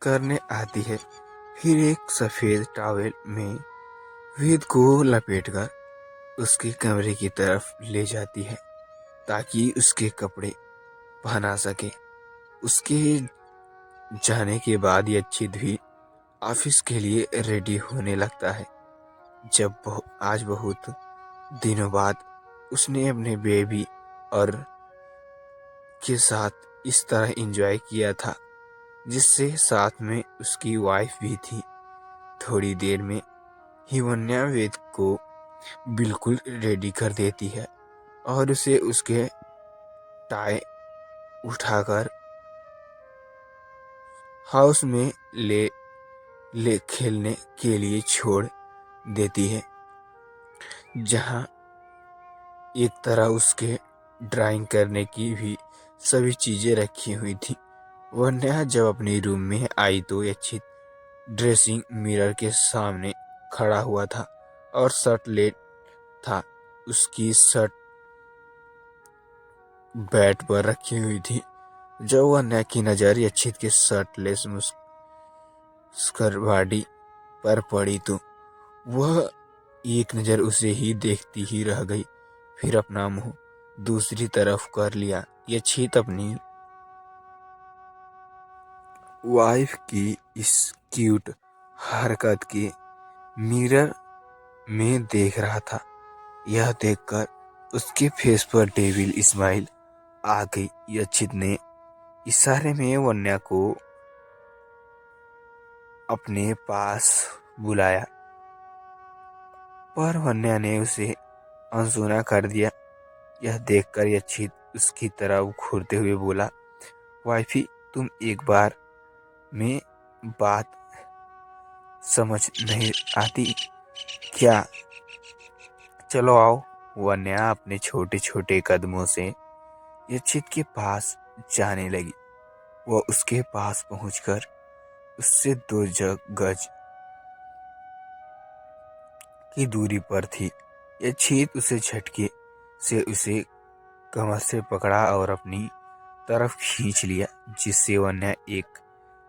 करने आती है। फिर एक सफेद टॉवेल में वेद को लपेटकर उसके कमरे की तरफ ले जाती है ताकि उसके कपड़े पहना सके। उसके जाने के बाद यच्छित भी ऑफिस के लिए रेडी होने लगता है। आज बहुत दिनों बाद उसने अपने बेबी और के साथ इस तरह एंजॉय किया था, जिससे साथ में उसकी वाइफ भी थी। थोड़ी देर में ही वन्या वेद को बिल्कुल रेडी कर देती है और उसे उसके टाई उठाकर हाउस में ले खेलने के लिए छोड़ देती है, जहां एक तरह उसके ड्राइंग करने की भी सभी चीजें रखी हुई थी। वन्या जब अपने रूम में आई तो यच्छित ड्रेसिंग मिरर के सामने खड़ा हुआ था और शर्ट लेट था। उसकी शर्ट बेड पर रखी हुई थी। जब वन्या की नजर यच्छित के शर्टलेस मुस्कर बॉडी पर पड़ी तो वह एक नजर उसे ही देखती ही रह गई। फिर अपना मुंह दूसरी तरफ कर लिया। यच्छित अपनी वाइफ की इस क्यूट हरकत के मिरर में देख रहा था। यह देखकर उसके फेस पर डेविल स्माइल आ गई। यच्छित ने इशारे में वन्या को अपने पास बुलाया, पर वन्या ने उसे अनसुना कर दिया। यह देखकर यच्छित उसकी तरफ घूरते हुए बोला, वाइफी, तुम एक बार में बात समझ नहीं आती क्या? चलो आओ। वन्या अपने छोटे छोटे कदमों से यच्छित के पास जाने लगी। वह उसके पास पहुंचकर उससे 2 गज की दूरी पर थी। यच्छित उसे झटके से उसे कमर से पकड़ा और अपनी तरफ खींच लिया, जिससे वन्या एक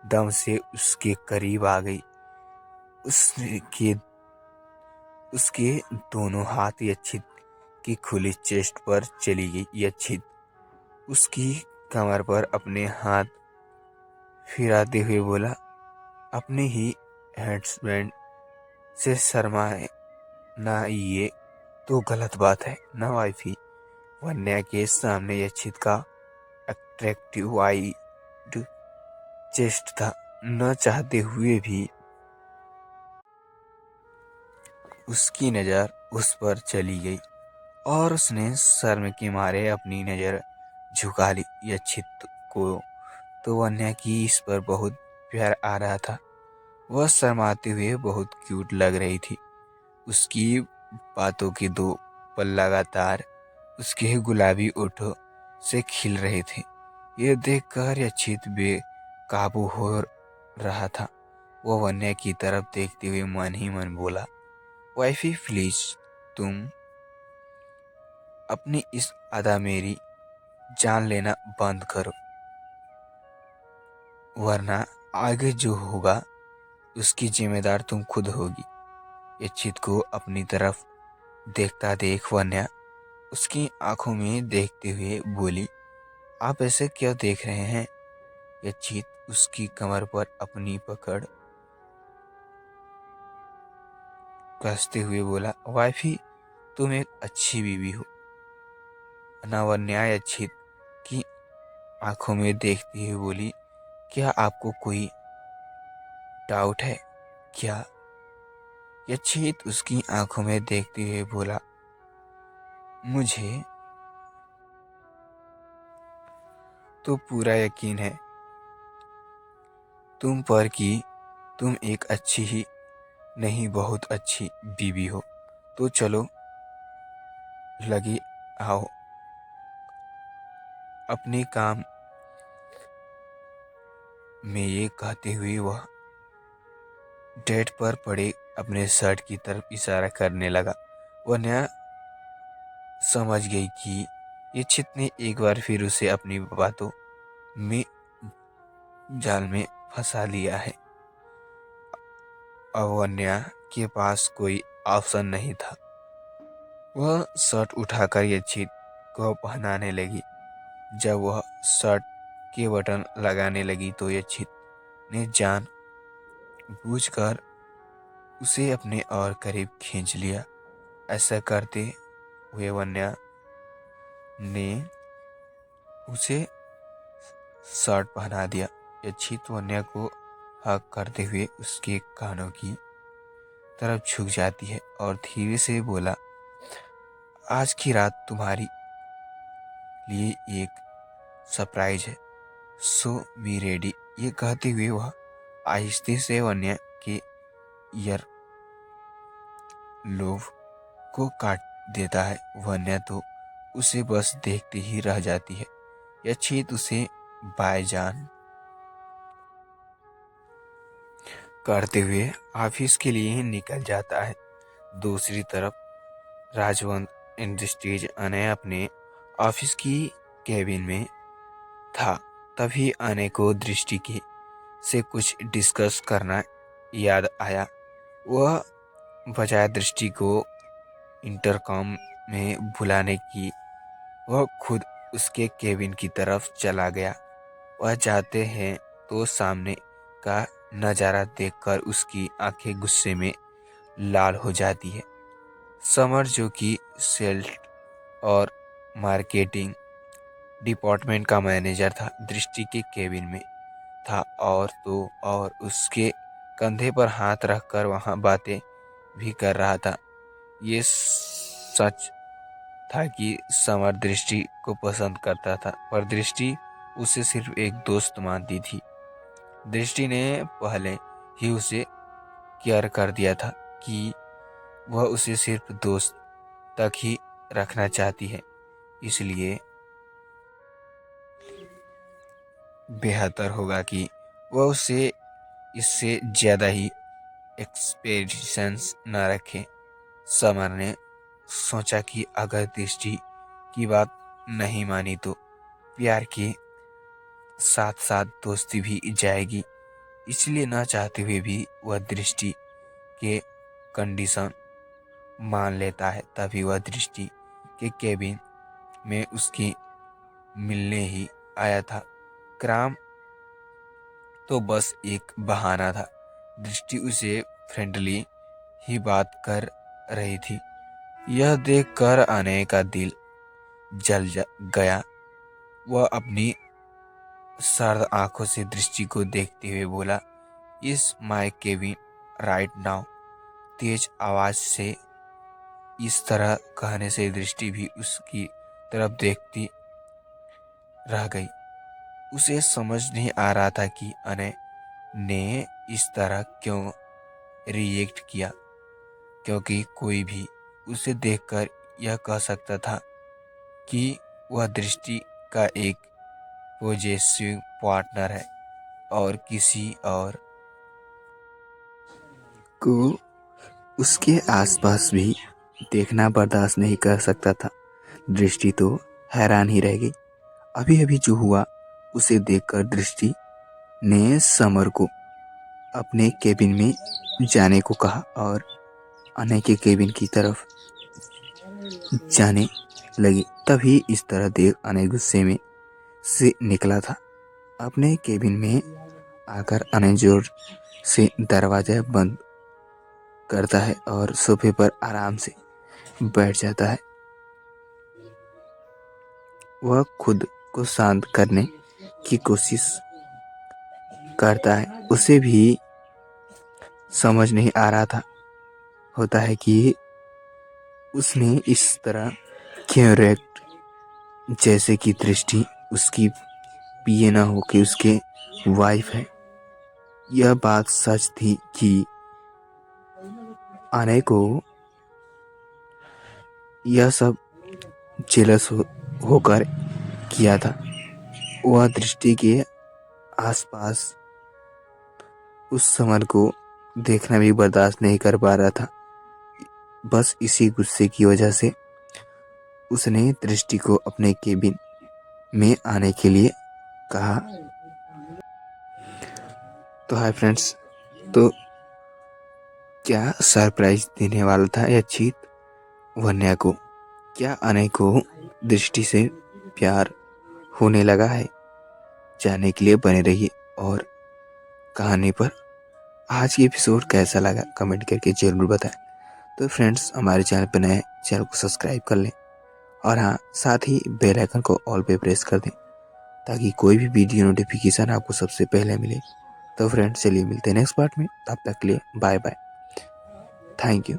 दम से उसके करीब आ गई। उसके दोनों हाथ यच्छित की खुली चेस्ट पर चली गई। यच्छित उसकी कमर पर अपने हाथ फिराते हुए बोला, अपने ही हस्बैंड से शर्माए ना, ये तो गलत बात है ना वाइफी। वन्या के सामने यच्छित का अट्रैक्टिव वाइड चेस्ट था। न चाहते हुए भी उसकी नज़र उस पर चली गई और उसने शर्म के मारे अपनी नज़र झुका ली। यच्छित को तो वन्या की इस पर बहुत प्यार आ रहा था। वह शर्माते हुए बहुत क्यूट लग रही थी। उसकी बातों के 2 पल लगातार उसके गुलाबी ओठों से खिल रहे थे। यह देखकर यच्छित बेकाबू हो रहा था। वह वन्या की तरफ देखते हुए मन ही मन बोला, वाइफी प्लीज, तुम अपनी इस अदा मेरी जान लेना बंद करो, वरना आगे जो होगा उसकी जिम्मेदार तुम खुद होगी। यच्छित को अपनी तरफ देखता देख वन्या उसकी आंखों में देखते हुए बोली, आप ऐसे क्यों देख रहे हैं? यच्छित उसकी कमर पर अपनी पकड़ कसते हुए बोला, वाइफी, तुम एक अच्छी बीवी हो ना। वन्या यच्छित की आंखों में देखती हुए बोली, क्या आपको कोई डाउट है क्या? यच्छित उसकी आंखों में देखते हुए बोला, मुझे तो पूरा यकीन है तुम पर कि तुम एक अच्छी ही नहीं बहुत अच्छी बीवी हो। तो चलो लगी आओ अपने काम में। ये कहते हुए वह डेट पर पड़े अपने शर्ट की तरफ इशारा करने लगा। वन्या समझ गई कि यच्छित ने एक बार फिर उसे अपनी बातों में जाल में फंसा लिया है। अवन्या के पास कोई ऑप्शन नहीं था। वह शर्ट उठाकर यच्छित को पहनाने लगी। जब वह शर्ट के बटन लगाने लगी तो यच्छित ने जान बूझकर उसे अपने और करीब खींच लिया। ऐसा करते हुए वन्या ने उसे शर्ट पहना दिया। यच्छित वन्या को हक करते हुए उसके कानों की तरफ झुक जाती है और धीरे से बोला, आज की रात तुम्हारी लिए एक सरप्राइज है, सो बी रेडी। ये कहते हुए वह आहिस्ते से वन्या के ईयर लोब को काट देता है। वन्या तो उसे बस देखते ही रह जाती है। यच्छित उसे बायजान करते हुए ऑफिस के लिए निकल जाता है। दूसरी तरफ राजवंत इंडस्ट्रीज अनय अपने ऑफिस की केबिन में था। तभी अनय को दृष्टि के से कुछ डिस्कस करना याद आया। वह बजाय दृष्टि को इंटरकॉम में बुलाने की वह खुद उसके केबिन की तरफ चला गया। वह जाते हैं तो सामने का नज़ारा देखकर उसकी आंखें गुस्से में लाल हो जाती है। समर जो कि सेल्स और मार्केटिंग डिपार्टमेंट का मैनेजर था, दृष्टि के केबिन में था और तो और उसके कंधे पर हाथ रखकर वहां बातें भी कर रहा था। ये सच था कि समर दृष्टि को पसंद करता था, पर दृष्टि उसे सिर्फ एक दोस्त मानती थी। दृष्टि ने पहले ही उसे केयर कर दिया था कि वह उसे सिर्फ दोस्त तक ही रखना चाहती है, इसलिए बेहतर होगा कि वह उसे इससे ज़्यादा ही एक्सपेक्टेशंस न रखे। समर ने सोचा कि अगर दृष्टि की बात नहीं मानी तो प्यार के साथ साथ दोस्ती भी जाएगी। इसलिए ना चाहते हुए भी वह दृष्टि के कंडीशन मान लेता है। तभी वह दृष्टि के केबिन में उसकी मिलने ही आया था। क्राम तो बस एक बहाना था। दृष्टि उसे फ्रेंडली ही बात कर रही थी। यह देखकर अनय का दिल गया। वह अपनी सर्द आंखों से दृष्टि को देखते हुए बोला, is my cabin right now. तेज आवाज से इस तरह कहने से दृष्टि भी उसकी तरफ देखती रह गई। उसे समझ नहीं आ रहा था कि अनय ने इस तरह क्यों रिएक्ट किया, क्योंकि कोई भी उसे देखकर यह कह सकता था कि वह दृष्टि का एक पॉजेसिव पार्टनर है और किसी और को उसके आसपास भी देखना बर्दाश्त नहीं कर सकता था। दृष्टि तो हैरान ही रह गई। अभी अभी जो हुआ उसे देखकर दृष्टि ने समर को अपने केबिन में जाने को कहा और अनय के केबिन की तरफ जाने लगी। तभी इस तरह देख अनय गुस्से में से निकला था। अपने केबिन में आकर अनय जोर से दरवाजा बंद करता है और सोफे पर आराम से बैठ जाता है। वह खुद को शांत करने की कोशिश करता है। उसे भी समझ नहीं आ रहा था होता है कि उसने इस तरह क्यों रिएक्ट, जैसे कि दृष्टि उसकी पीए ना हो कि उसके वाइफ है। यह बात सच थी कि अनय को यह सब जेलस होकर किया था। वह दृष्टि के आसपास उस समर को देखना भी बर्दाश्त नहीं कर पा रहा था। बस इसी गुस्से की वजह से उसने दृष्टि को अपने केबिन में आने के लिए कहा। तो हाय फ्रेंड्स, तो क्या सरप्राइज देने वाला था यक्षित वन्या को? क्या अनय को दृष्टि से प्यार होने लगा है? जानने के लिए बने रहिए और कहानी पर आज की एपिसोड कैसा लगा कमेंट करके जरूर बताएं। तो फ्रेंड्स, हमारे चैनल पर नए चैनल को सब्सक्राइब कर लें और हाँ, साथ ही बेल आइकन को ऑल पे प्रेस कर दें ताकि कोई भी वीडियो नोटिफिकेशन आपको सबसे पहले मिले। तो फ्रेंड्स, चलिए मिलते हैं नेक्स्ट पार्ट में। तब तक के लिए बाय बाय। Thank you.